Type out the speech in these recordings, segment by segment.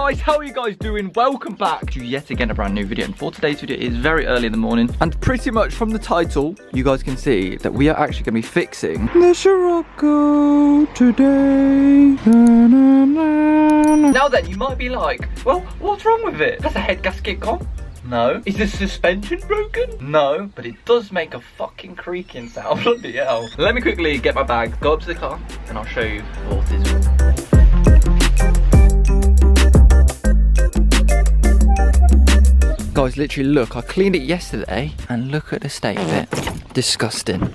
guys, how are you guys doing? Welcome back to yet again a brand new video, and for today's video it is very early in the morning, and pretty much from the title you guys can see that we are actually going to be fixing the Scirocco today. Now then, you might be like, well, what's wrong with it? Has the head gasket gone? No. Is the suspension broken? No. But it does make a fucking creaking sound. Bloody hell. Let me quickly get my bag, go up to the car, and I'll show you what is. Guys, literally look, I cleaned it yesterday and look at the state of it. Disgusting.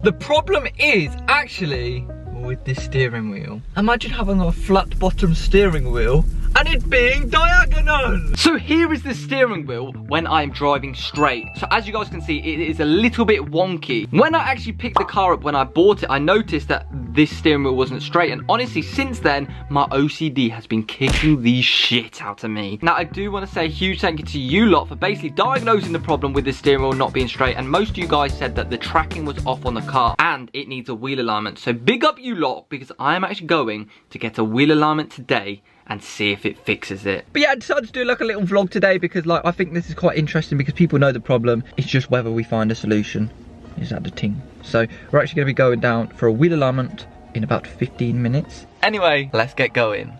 The problem is actually with this steering wheel. Imagine having a flat bottom steering wheel and it being diagonal. So here is the steering wheel when I'm driving straight. So as you guys can see, it is a little bit wonky. When I actually picked the car up when I bought it, I noticed that this steering wheel wasn't straight, and honestly since then my OCD has been kicking the shit out of me. Now I do want to say a huge thank you to you lot for basically diagnosing the problem with the steering wheel not being straight, and most of you guys said that the tracking was off on the car and it needs a wheel alignment. So big up you lot, because I am actually going to get a wheel alignment today and see if it fixes it. But yeah, I decided to do like a little vlog today because like I think this is quite interesting because people know the problem. It's just whether we find a solution. Is that the thing? So we're actually going to be going down for a wheel alignment in about 15 minutes. Anyway, let's get going.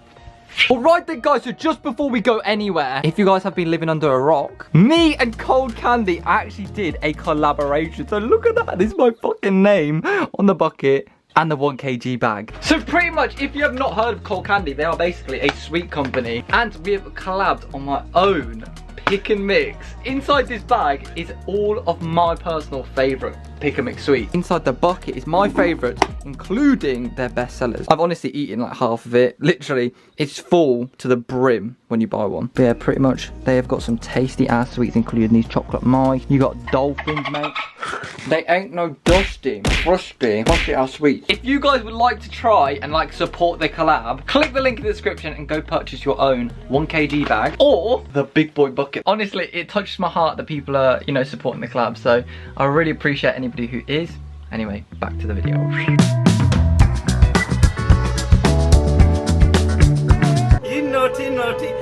Alright then guys, so just before we go anywhere, if you guys have been living under a rock, me and Cold Candy actually did a collaboration. So look at that, this is my fucking name on the bucket and the 1 kg bag. So pretty much, if you have not heard of Cold Candy, they are basically a sweet company, and we have collabed on my own pick and mix. Inside this bag is all of my personal favourite pick and mix sweets. Inside the bucket is my favourite, including their best sellers. I've honestly eaten like half of it. Literally, it's full to the brim when you buy one. But yeah, pretty much, they have got some tasty ass sweets, including these chocolate mice. You got dolphins, mate. They ain't no dusty, crusty ass sweets. If you guys would like to try and like support the collab, click the link in the description and go purchase your own 1 kg bag or the big boy bucket. Honestly, it touches my heart that people are, you know, supporting the collab. So I really appreciate anybody who is. Anyway, back to the video. You naughty, naughty.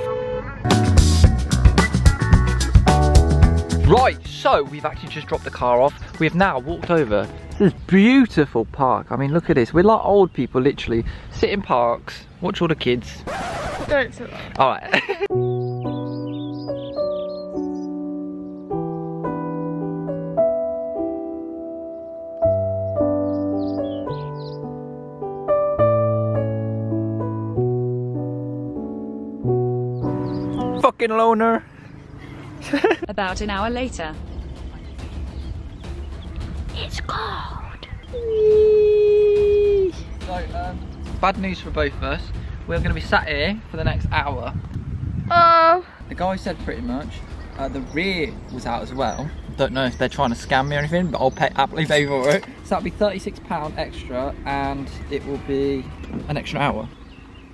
Right, so we've actually just dropped the car off. We have now walked over to this beautiful park. I mean, look at this. We're like old people, literally. Sit in parks, watch all the kids. Don't sit there. Alright. Fucking loner. About an hour later. It's cold. So, bad news for both of us. We're going to be sat here for the next hour. Oh. The guy said pretty much the rear was out as well. Don't know if they're trying to scam me or anything, but I'll happily pay for it. So that'll be £36 extra, and it will be an extra hour.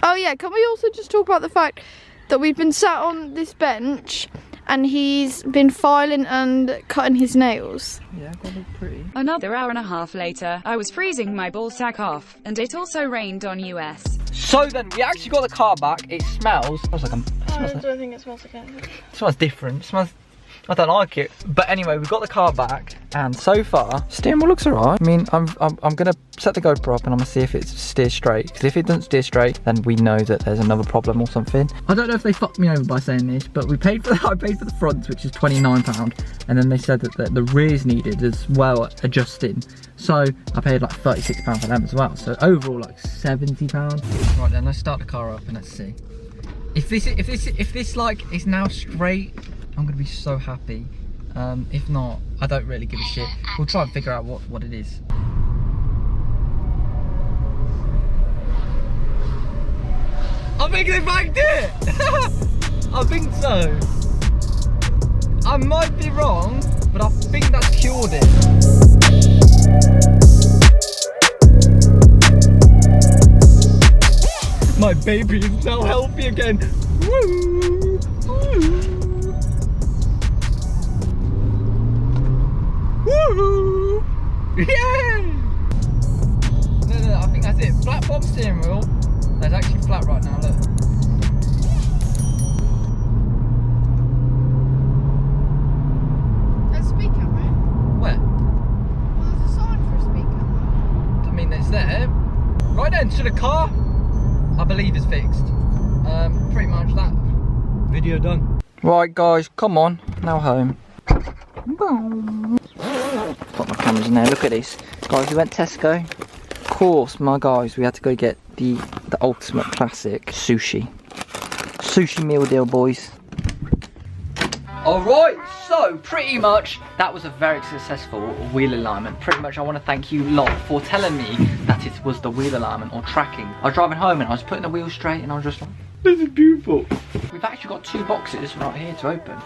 Oh yeah, can we also just talk about the fact that we've been sat on this bench and he's been filing and cutting his nails. Yeah, that look pretty. Another hour and a half later, I was freezing my ballsack off, and it also rained on US. So then, we actually got the car back. It smells like I don't think it smells like anything. It smells different. It smells, I don't like it. But anyway, we've got the car back, and so far, steering wheel looks alright. I mean, I'm gonna set the GoPro up and I'm gonna see if it steers straight. Because if it doesn't steer straight, then we know that there's another problem or something. I don't know if they fucked me over by saying this, but we paid for I paid for the front, which is £29, and then they said that the rears needed as well adjusting. So I paid like £36 for them as well. So overall, like £70. Right then, let's start the car up and let's see. If this like is now straight, I'm gonna be so happy. If not, I don't really give a shit. We'll try and figure out what it is. I think they backed it! I think so. I might be wrong, but I think that's cured it. My baby is now healthy again. Woo! Woo! Woo! Yay! No, I think that's it. Flat bottom steering wheel. That's actually flat right now, look. Right then, so the car, I believe, is fixed. Pretty much that. Video done. Right guys, come on, now home. Put my cameras in there, look at this. Guys, we went Tesco. Of course, my guys, we had to go get the ultimate classic sushi. Sushi meal deal, boys. Alright, so pretty much that was a very successful wheel alignment. Pretty much I want to thank you lot for telling me that it was the wheel alignment or tracking. I was driving home and I was putting the wheel straight and I was just like, this is beautiful. We've actually got 2 boxes right here to open.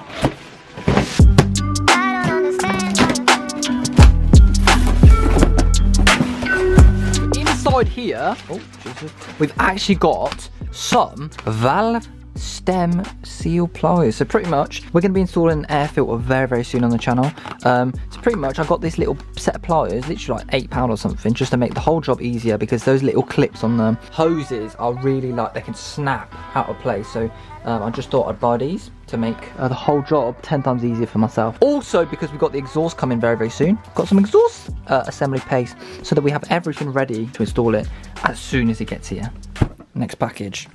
Inside here, oh Jesus, we've actually got some valve stem seal pliers. So pretty much we're going to be installing an air filter very soon on the channel. So pretty much I got this little set of pliers, literally like £8 or something, just to make the whole job easier, because those little clips on the hoses are really like, they can snap out of place. So I just thought I'd buy these to make the whole job 10 times easier for myself. Also because we've got the exhaust coming very soon, got some exhaust assembly paste so that we have everything ready to install it as soon as it gets here. Next package.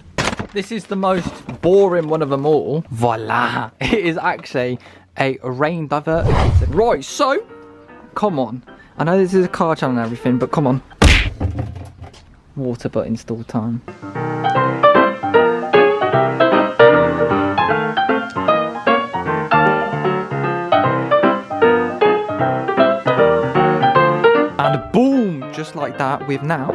This is the most boring one of them all. Voila! It is actually a rain diverter. Right, so, come on. I know this is a car channel and everything, but come on. Water butt install time. And boom! Just like that, we've now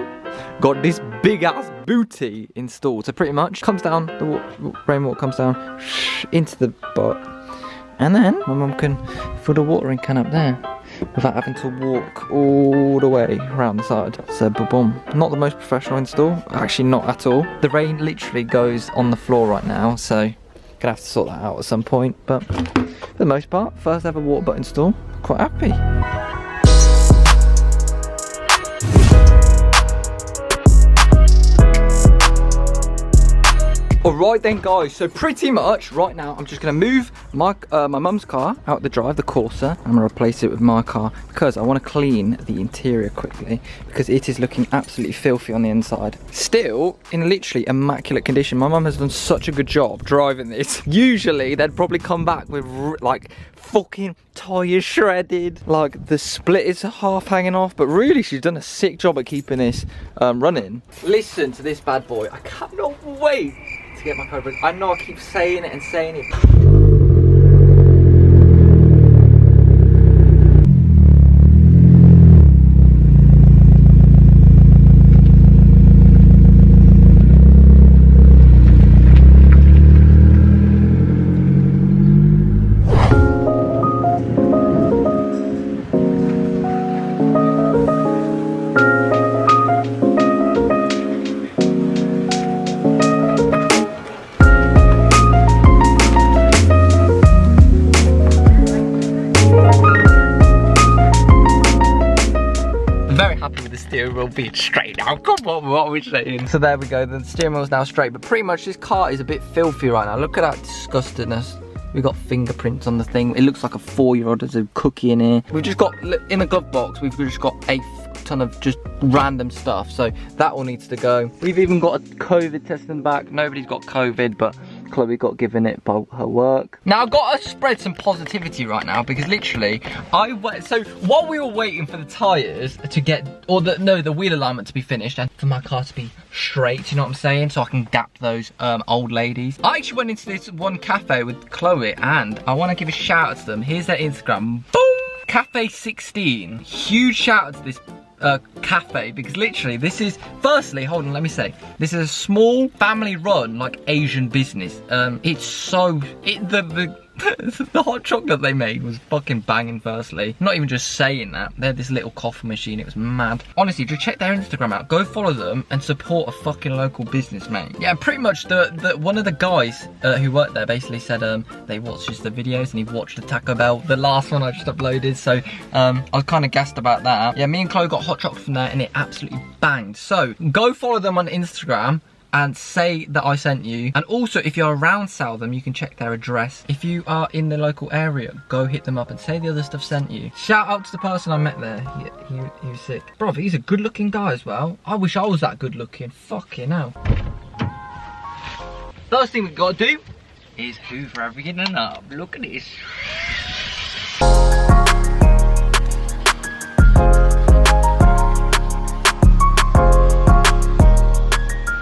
got this big ass booty installed. So pretty much comes down, the rainwater comes down into the butt, and then my mum can fill the watering can up there without having to walk all the way around the side. So boom. Not the most professional install, actually not at all. The rain literally goes on the floor right now, so gonna have to sort that out at some point, but for the most part, first ever water butt install, quite happy. Alright then guys, so pretty much right now I'm just going to move my mum's car out the drive, the Corsa. I'm going to replace it with my car because I want to clean the interior quickly, because it is looking absolutely filthy on the inside. Still in literally immaculate condition. My mum has done such a good job driving this. Usually they'd probably come back with like fucking tyres shredded, like the split is half hanging off, but really she's done a sick job at keeping this running. Listen to this bad boy. I cannot wait to get my code. I know I keep saying it and saying it. Steering wheel being straight now. Come on, what are we saying? So there we go, the steering wheel's now straight, but pretty much this car is a bit filthy right now. Look at that disgustingness. We've got fingerprints on the thing. It looks like a 4-year-old. There's a cookie in here. We've just got, in a glove box, we've just got a ton of just random stuff, so that all needs to go. We've even got a COVID test in the back. Nobody's got COVID, but Chloe got given it by her work. Now I've got to spread some positivity right now, because literally so while we were waiting for the tyres to get, or the wheel alignment to be finished and for my car to be straight, you know what I'm saying, so I can gap those old ladies, I actually went into this one cafe with Chloe, and I want to give a shout out to them. Here's their Instagram. Boom! Cafe 16. Huge shout out to this cafe, because literally this is, firstly, hold on, let me say, this is a small family run like Asian business. It's so, the hot chocolate they made was fucking banging. Firstly, not even just saying that, they had this little coffee machine, it was mad. Honestly, just check their Instagram out, go follow them and support a fucking local business, mate. Yeah, pretty much one of the guys who worked there basically said they watched just the videos and he watched the Taco Bell, the last one I just uploaded, so I was kind of gassed about that. Yeah, me and Chloe got hot chocolate from there and it absolutely banged. So go follow them on Instagram and say that I sent you. And also, if you're around Southam, you can check their address. If you are in the local area, go hit them up and say the other stuff sent you. Shout out to the person I met there. He was sick. Bro, he's a good looking guy as well. I wish I was that good looking. Fucking hell. First thing we've got to do is hoover everything up. Look at this.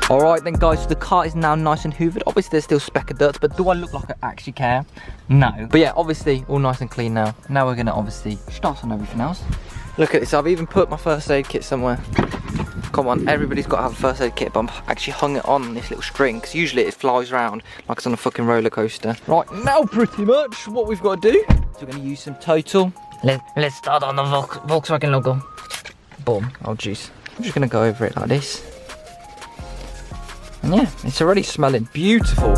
Alright then guys, so the car is now nice and hoovered. Obviously there's still speck of dirt, but do I look like I actually care? No. But yeah, obviously all nice and clean now. Now we're gonna obviously start on everything else. Look at this, I've even put my first aid kit somewhere. Come on, everybody's got to have a first aid kit, but I'm actually hung it on this little string, because usually it flies around like it's on a fucking roller coaster. Right, now pretty much what we've got to do, so we're going to use some Total. Let's start on the Volkswagen logo. Boom, oh jeez. I'm just going to go over it like this. And yeah, it's already smelling beautiful.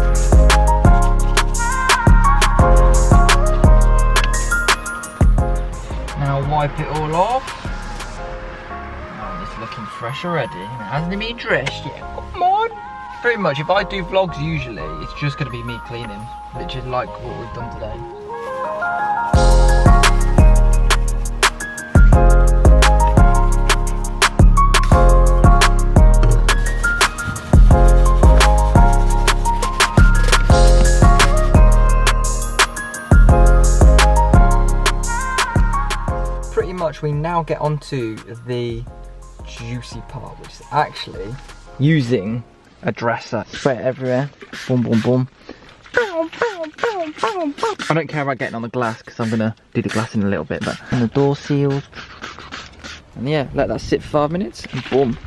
Now wipe it all off. Looking fresh already. It hasn't been dressed yet. Come on. Pretty much, if I do vlogs usually, it's just going to be me cleaning, which is like what we've done today. Pretty much, we now get onto the juicy part, which is actually using a dresser. Spray it everywhere. Boom, boom, boom. I don't care about getting on the glass because I'm gonna do the glass in a little bit, but and the door seals. And yeah, let that sit for 5 minutes and boom.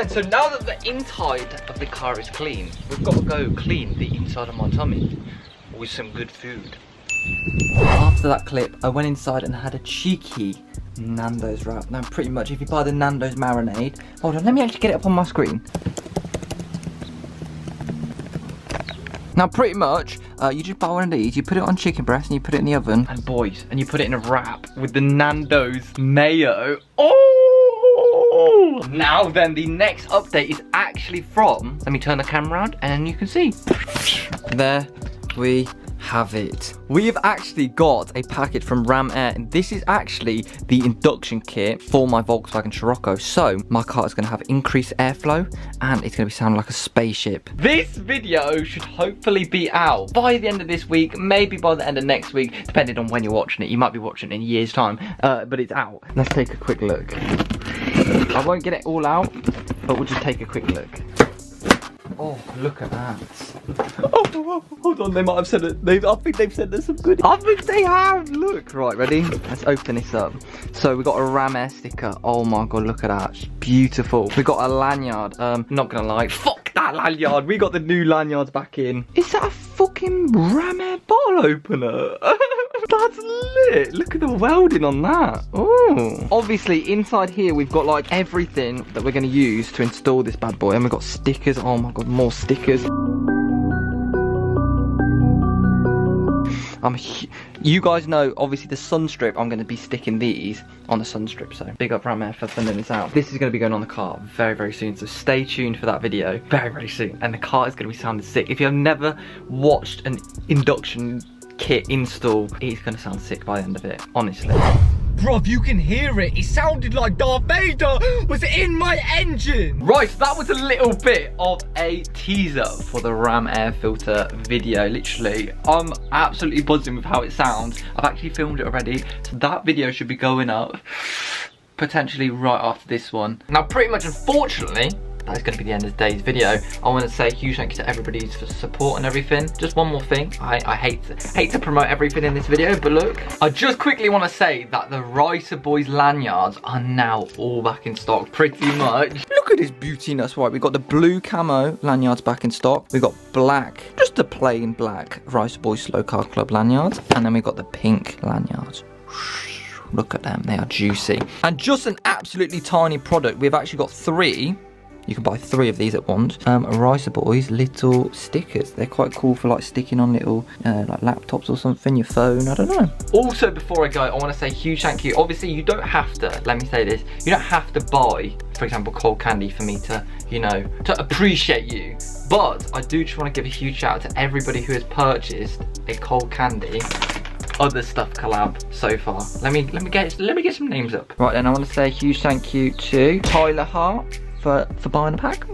So now that the inside of the car is clean, we've got to go clean the inside of my tummy with some good food. After that clip, I went inside and had a cheeky Nando's wrap. Now pretty much if you buy the Nando's marinade, hold on, let me actually get it up on my screen. Now pretty much, you just buy one of these, you put it on chicken breast and you put it in the oven. And boys, and you put it in a wrap with the Nando's mayo. Oh! Now then, the next update is actually from, let me turn the camera around and you can see. There we have it. We've actually got a package from Ram Air, and this is actually the induction kit for my Volkswagen Scirocco. So my car is going to have increased airflow and it's going to be sounding like a spaceship. This video should hopefully be out by the end of this week, maybe by the end of next week, depending on when you're watching it. You might be watching it in a year's time, but it's out. Let's take a quick look. I won't get it all out, but we'll just take a quick look. Oh, look at that. Oh, hold on, they might have said it. I think they've said there's some good. I think they have. Look, right, ready? Let's open this up. So we got a Ram Air sticker. Oh my god, look at that. It's beautiful. We got a lanyard. Not gonna lie. Fuck that lanyard. We got the new lanyards back in. Is that a fucking Ram Air bottle opener? That's lit. Look at the welding on that. Oh. Obviously, inside here, we've got like everything that we're going to use to install this bad boy. And we've got stickers. Oh my god, more stickers. You guys know, obviously, the sun strip, I'm going to be sticking these on the sun strip. So big up Ram Air for sending this out. This is going to be going on the car very, very soon. So stay tuned for that video very, very soon. And the car is going to be sounding sick. If you have never watched an induction kit install, it's gonna sound sick by the end of it, honestly. Bruv, you can hear it. It sounded like Darth Vader was in my engine. Right, so that was a little bit of a teaser for the Ram Air filter video. Literally, I'm absolutely buzzing with how it sounds. I've actually filmed it already, so that video should be going up potentially right after this one. Now, pretty much, unfortunately, that is going to be the end of today's video. I want to say a huge thank you to everybody for support and everything. Just one more thing. I hate to promote everything in this video, but look. I just quickly want to say that the Writer Boys lanyards are now all back in stock, pretty much. Look at this beautiness. Right, we've got the blue camo lanyards back in stock. We've got black, just just the plain black Rice Boy Slow Car Club lanyards. And then we've got the pink lanyards. Look at them, they are juicy. And just an absolutely tiny product. We've actually got 3. You can buy 3 of these at once. Rice Boys little stickers. They're quite cool for like sticking on little like laptops or something, your phone, I don't know. Also, before I go, I want to say huge thank you. Obviously, you don't have to, let me say this, you don't have to buy, for example, cold candy for me to, you know, to appreciate you. But I do just want to give a huge shout out to everybody who has purchased a cold candy OtherStuff collab so far. Let me get some names up. Right then, I want to say a huge thank you to Tyler Hart for buying a pack.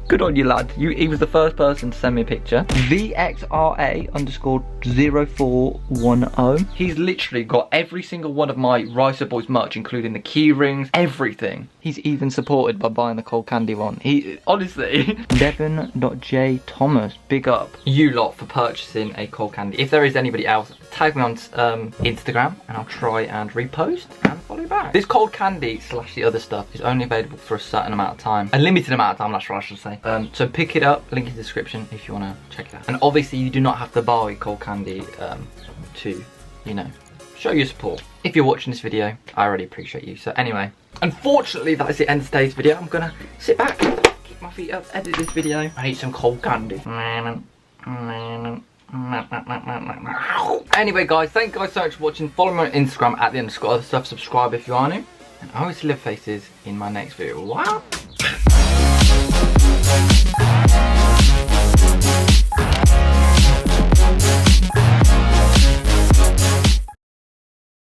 Good on you, lad. He was the first person to send me a picture. VXRA_0410. He's literally got every single one of my Rice Boys merch, including the key rings, everything. He's even supported by buying the cold candy one. He honestly. Devon.J Thomas, big up you lot for purchasing a cold candy. If there is anybody else, tag me on Instagram and I'll try and repost and follow back. This cold candy / the other stuff is only available for a certain amount of time, a limited amount of time, that's what I should say. So pick it up, link in the description if you want to check it out. And obviously you do not have to buy cold candy to, you know, show your support. If you're watching this video, I really appreciate you. So anyway, unfortunately that is the end of today's video. I'm gonna sit back, keep my feet up, edit this video, and eat some cold candy. Anyway guys, thank you guys so much for watching. Follow me on Instagram at @the_OtherStuff. Subscribe if you are new. And I will see live faces in my next video. Wow.